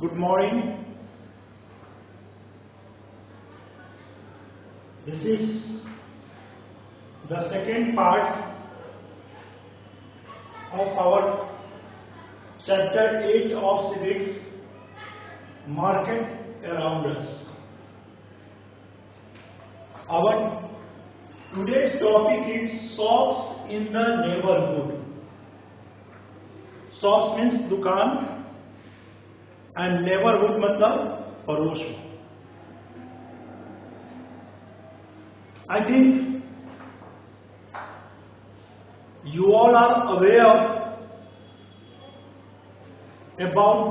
Good morning. This is the second part of our chapter 8 of civics, market around us. Our today's topic is shops in the neighborhood. Shops means दुकान and neighborhood मतलब पड़ोस में. I think you all are aware about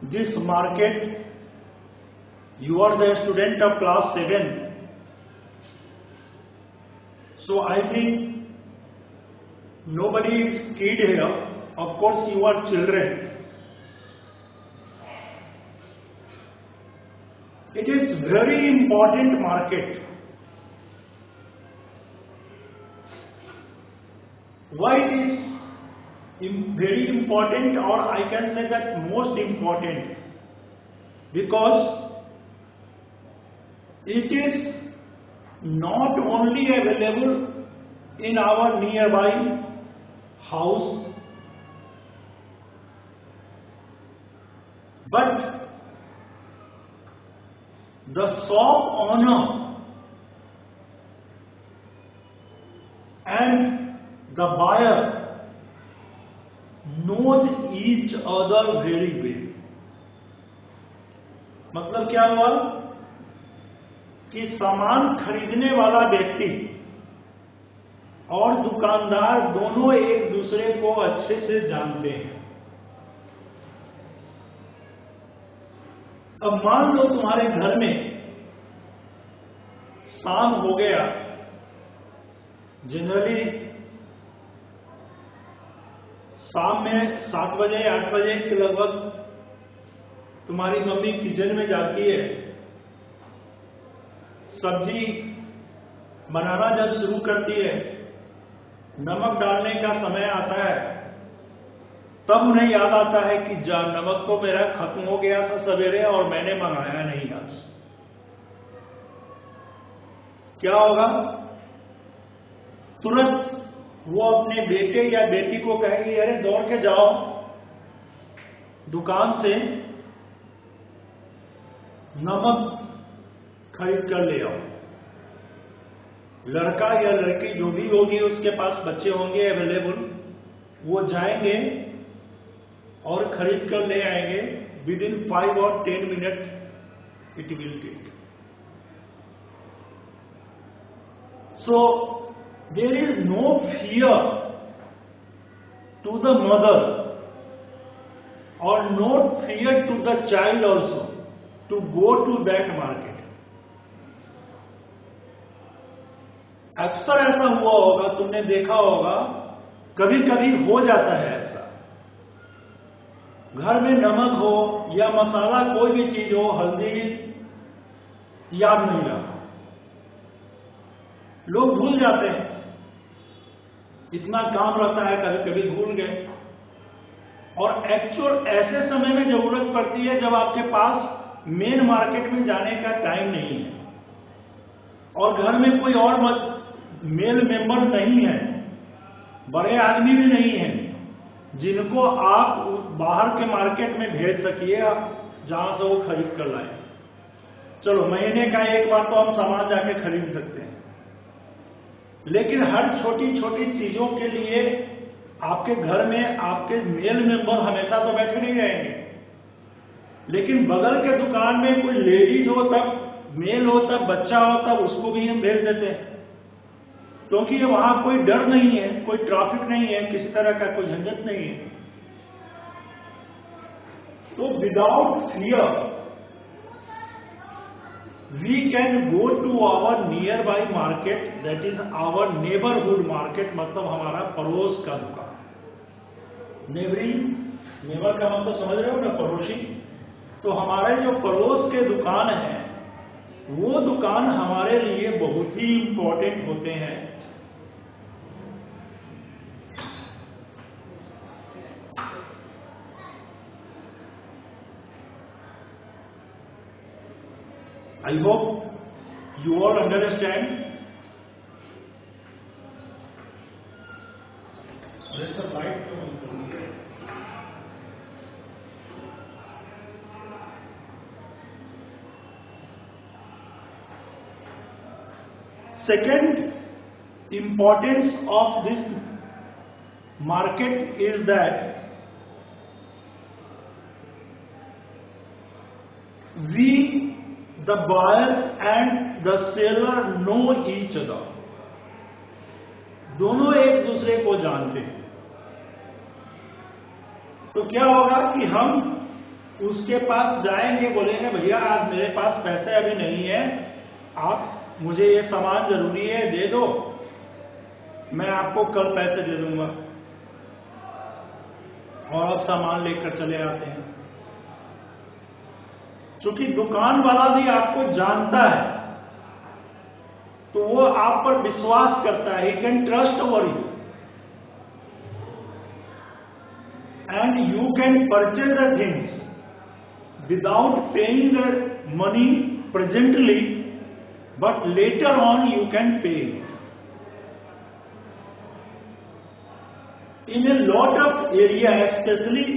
this market. You are the student of class 7. So I think nobody is kid here. Of course you are children. It is very important market. Why it is very important, or I can say that most important? Because it is not only available in our nearby house, but the shop owner and the buyer knows each other very well. मतलब क्या हुआ कि सामान खरीदने वाला व्यक्ति और दुकानदार दोनों एक दूसरे को अच्छे से जानते हैं. अब मान लो तुम्हारे घर में शाम हो गया. जनरली शाम में 7 बजे 8 बजे के लगभग तुम्हारी मम्मी किचन में जाती है. सब्जी बनाना जब शुरू करती है, नमक डालने का समय आता है, तब उन्हें याद आता है कि नमक तो मेरा खत्म हो गया था सवेरे और मैंने मंगाया नहीं आज. क्या होगा? तुरंत वो अपने बेटे या बेटी को कहेगी, अरे दौड़ के जाओ दुकान से नमक खरीद कर ले आओ. लड़का या लड़की जो भी होगी, उसके पास बच्चे होंगे अवेलेबल, वो जाएंगे और खरीद कर ले आएंगे. Within 5 or 10 minutes it will take. So there is no fear to the mother और no fear to the child also to go to that market. अक्सर ऐसा हुआ होगा, तुमने देखा होगा, कभी कभी हो जाता है ऐसा. घर में नमक हो या मसाला, कोई भी चीज हो, हल्दी याद नहीं रहा, लोग भूल जाते हैं. इतना काम रहता है, कभी कभी भूल गए. और एक्चुअल ऐसे समय में जरूरत पड़ती है जब आपके पास मेन मार्केट में जाने का टाइम नहीं है और घर में कोई और मेल मेंबर नहीं है, बड़े आदमी भी नहीं है जिनको आप बाहर के मार्केट में भेज सकिए जहां से वो खरीद कर लाए. चलो महीने का एक बार तो हम सामान जाके खरीद सकते हैं, लेकिन हर छोटी छोटी चीजों के लिए आपके घर में आपके मेल मेंबर हमेशा तो बैठे नहीं रहेंगे. लेकिन बगल के दुकान में कोई लेडीज हो, तब मेल हो, तब बच्चा हो, तब उसको भी हम भेज देते हैं, क्योंकि वहां कोई डर नहीं है, कोई ट्रैफिक नहीं है, किसी तरह का कोई झंझट नहीं है. तो without fear we can go to our nearby market, that is our neighbourhood market. मतलब हमारा पड़ोस का दुकान. नेबर का मतलब समझ रहे हो ना, पड़ोसी. तो हमारे जो पड़ोस के दुकान है, वो दुकान हमारे लिए बहुत ही इंपॉर्टेंट होते हैं. I hope you all understand. There's a light. Second importance of this market is that we, the buyer and the seller, know each other. दोनों एक दूसरे को जानते हैं. तो क्या होगा कि हम उसके पास जाएंगे, बोलेंगे भैया आज मेरे पास पैसे अभी नहीं है, आप मुझे ये सामान जरूरी है, दे दो, मैं आपको कल पैसे दे दूंगा. और अब सामान लेकर चले आते हैं. क्योंकि दुकान वाला भी आपको जानता है, तो वो आप पर विश्वास करता है. He can trust over you and you can purchase the things without paying the money presently, but later on you can pay. In a lot of area, especially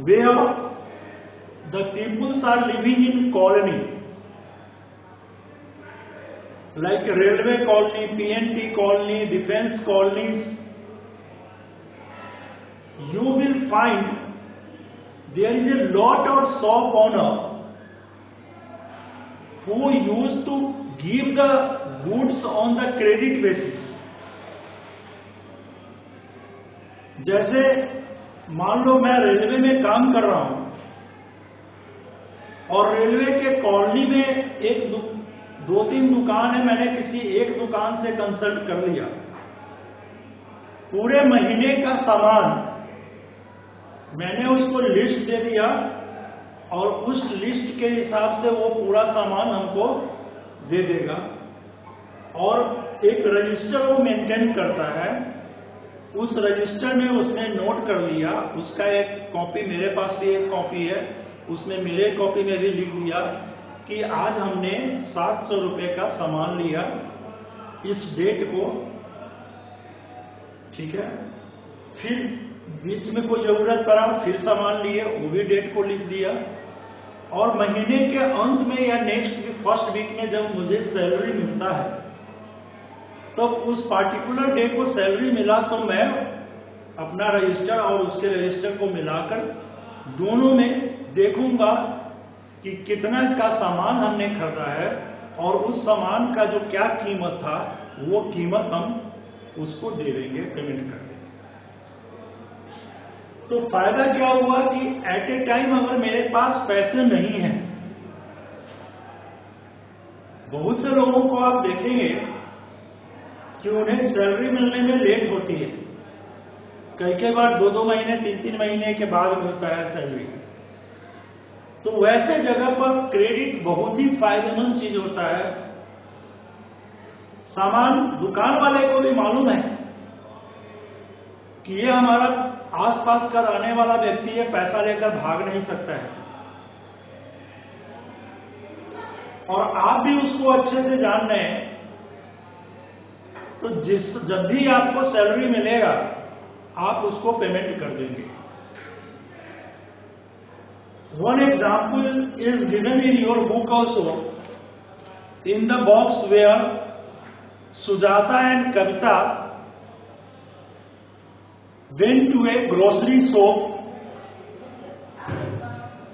where the peoples are living in colony, like railway colony, PNT colony, defense colonies, you will find there is a lot of shop owner who used to give the goods on the credit basis. जैसे मान लो मैं railway में काम कर रहा हूं और railway के कॉलोनी में एक दो तीन दुकान है, मैंने किसी एक दुकान से कंसल्ट कर लिया, पूरे महीने का सामान मैंने उसको लिस्ट दे दिया और उस लिस्ट के हिसाब से वो पूरा सामान हमको दे देगा. और एक रजिस्टर वो मेंटेन करता है, उस रजिस्टर में उसने नोट कर लिया, उसका एक कॉपी, मेरे पास भी एक कॉपी है, उसने मेरे कॉपी में भी लिख दिया कि आज हमने 700 रुपए का सामान लिया इस डेट को, ठीक है. फिर बीच में कोई जरूरत पड़ा, फिर सामान लिए, वो भी डेट को लिख दिया. और महीने के अंत में या नेक्स्ट फर्स्ट वीक में जब मुझे सैलरी मिलता है, तो उस पार्टिकुलर डे को सैलरी मिला तो मैं अपना रजिस्टर और उसके रजिस्टर को मिलाकर दोनों में देखूंगा कि कितना का सामान हमने खरीदा है और उस सामान का जो क्या कीमत था वो कीमत हम उसको दे देंगे, पेमेंट कर देंगे. तो फायदा क्या हुआ कि एट ए टाइम अगर मेरे पास पैसे नहीं हैं, बहुत से लोगों को आप देखेंगे कि उन्हें सैलरी मिलने में लेट होती है, कई बार 2-2 महीने 3-3 महीने के बाद मिलता है सैलरी. तो वैसे जगह पर क्रेडिट बहुत ही फायदेमंद चीज होता है. सामान दुकान वाले को भी मालूम है कि ये हमारा आसपास का रहने वाला व्यक्ति है, पैसा लेकर भाग नहीं सकता है. और आप भी उसको अच्छे से जान रहे हैं, तो जब भी आपको सैलरी मिलेगा आप उसको पेमेंट कर देंगे. One example is given in your book also, in the box where Sujata and Kavita went to a grocery shop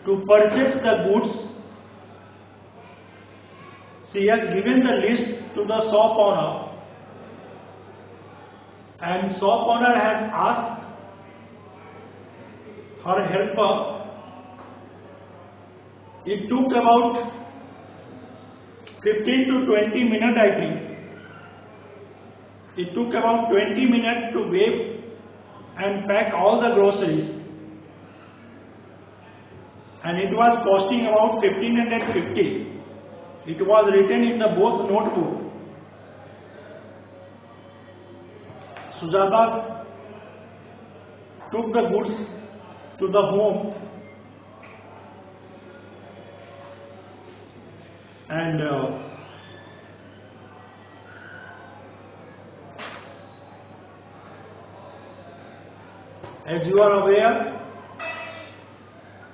to purchase the goods. She has given the list to the shop owner, and shop owner has asked her helper. It took about 15 to 20 minutes, I think. It took about 20 minutes to weigh and pack all the groceries, and it was costing about 1550. It was written in the both notebook. Sujata took the goods to the home and as you are aware,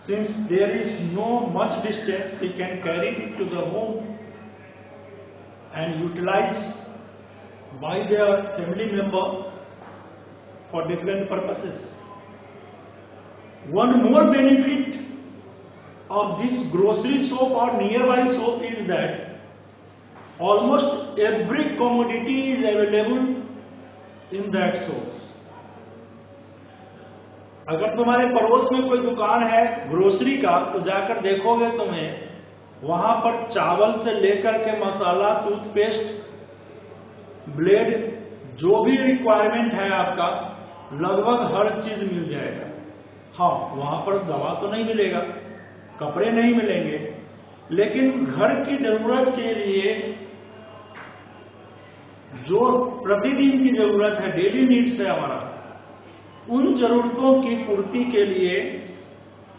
since there is no much distance, we can carry it to the home and utilize by their family member for different purposes. One more benefit of this grocery shop or nearby shop is that almost every commodity is available in that shops. अगर तुम्हारे पड़ोस में कोई दुकान है grocery का, तो जाकर देखोगे तुम्हें वहां पर चावल से लेकर के मसाला, टूथपेस्ट, ब्लेड, जो भी रिक्वायरमेंट है आपका, लगभग हर चीज मिल जाएगा। हाँ, वहां पर दवा तो नहीं मिलेगा, कपड़े नहीं मिलेंगे, लेकिन घर की जरूरत के लिए जो प्रतिदिन की जरूरत है, डेली नीड्स है हमारा, उन जरूरतों की पूर्ति के लिए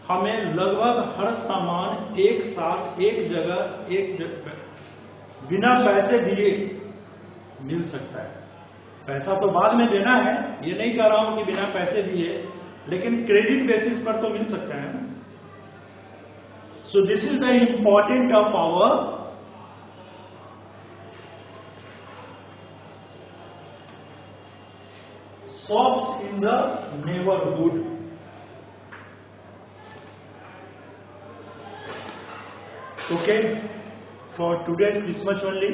हमें लगभग हर सामान एक साथ एक जगह बिना पैसे दिए मिल सकता है। पैसा तो बाद में देना है, ये नहीं कह रहा हूं कि बिना पैसे दिए, लेकिन क्रेडिट बेसिस पर तो मिल सकता है। So this is the important of our shops in the neighborhood. Okay, for today this much only.